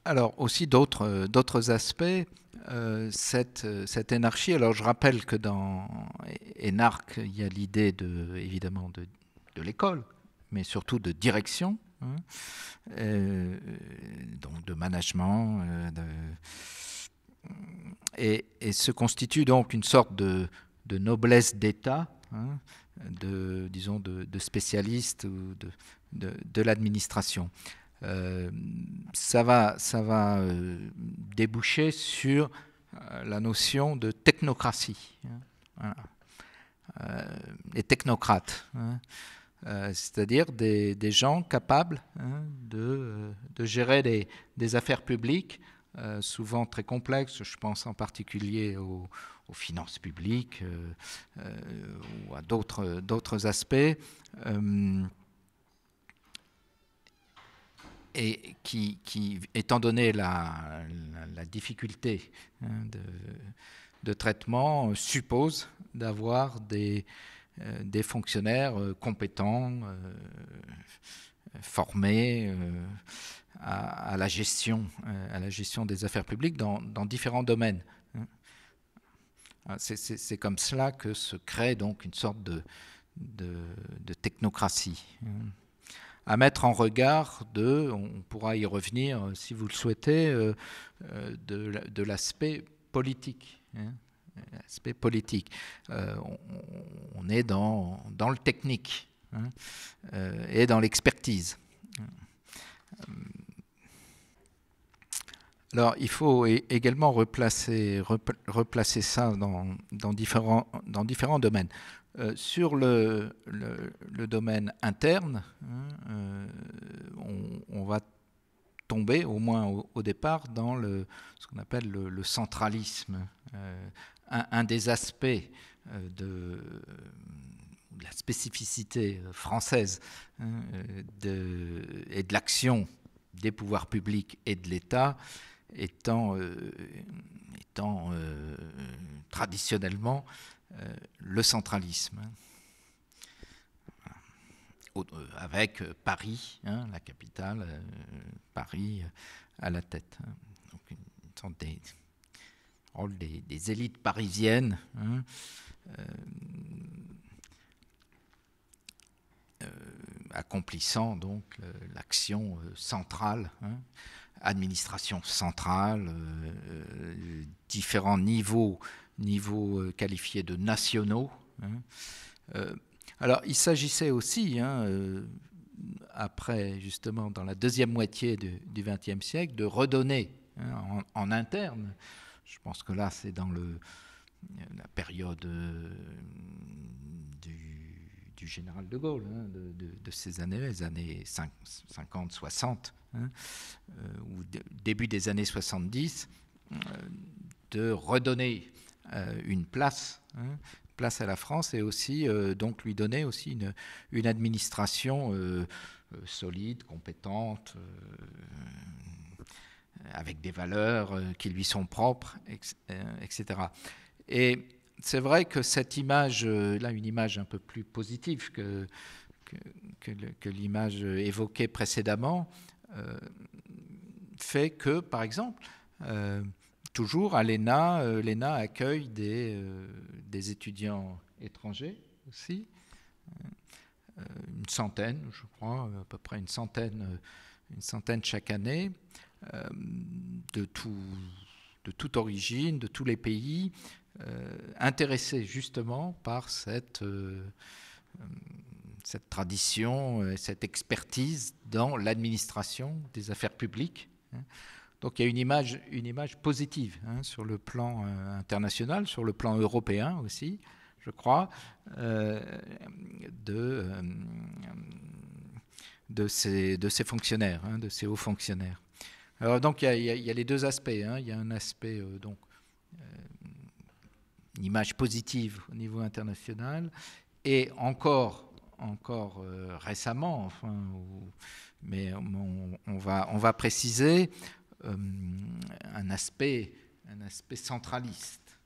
Alors aussi d'autres aspects, cette énarchie. Alors je rappelle que dans énarque, il y a l'idée évidemment de l'école, mais surtout de direction, hein, donc de management, et se constitue donc une sorte de noblesse d'État, hein, disons de spécialistes ou de l'administration. Ça va déboucher sur la notion de technocratie, hein, voilà. Les technocrates, hein, c'est-à-dire des gens capables, hein, de gérer des affaires publiques, souvent très complexes. Je pense en particulier aux finances publiques, ou à d'autres aspects. Et qui, étant donné la difficulté, hein, de traitement, suppose d'avoir des fonctionnaires compétents, formés à la gestion des affaires publiques dans différents domaines. C'est comme cela que se crée donc une sorte de technocratie. À mettre en regard on pourra y revenir si vous le souhaitez, de l'aspect politique. Hein, l'aspect politique. On est dans le technique, hein, et dans l'expertise. Alors, il faut également replacer ça dans différents domaines. Sur le domaine interne, hein, on va tomber, au moins au départ, dans ce qu'on appelle le centralisme. Un des aspects de la spécificité française, hein, et de l'action des pouvoirs publics et de l'État étant traditionnellement le centralisme, avec Paris, hein, la capitale, Paris à la tête. Hein. Donc une sorte rôle des élites parisiennes, hein, accomplissant donc l'action centrale, hein, administration centrale, différents niveaux qualifiés de nationaux. Hein. Alors, il s'agissait aussi, hein, après, justement, dans la deuxième moitié du XXe siècle, de redonner, hein, en interne. Je pense que là, c'est dans la période du général de Gaulle, hein, de ces années, les années 50, 60, hein, ou début des années 70, de redonner une place, hein, place à la France, et aussi donc lui donner aussi une administration solide, compétente, avec des valeurs qui lui sont propres, etc. Et c'est vrai que cette image, là, une image un peu plus positive que l'image évoquée précédemment, fait que, par exemple, toujours à l'ENA, l'ENA accueille des étudiants étrangers aussi, une centaine, je crois, à peu près une centaine chaque année, de toute origine, de tous les pays, intéressés justement par cette tradition, cette expertise dans l'administration des affaires publiques. Donc il y a une image positive, hein, sur le plan international, sur le plan européen aussi, je crois, de ces fonctionnaires, hein, de ces hauts fonctionnaires. Alors donc il y a les deux aspects, hein. Il y a un aspect une image positive au niveau international, et encore récemment, enfin, mais on va préciser un aspect centraliste.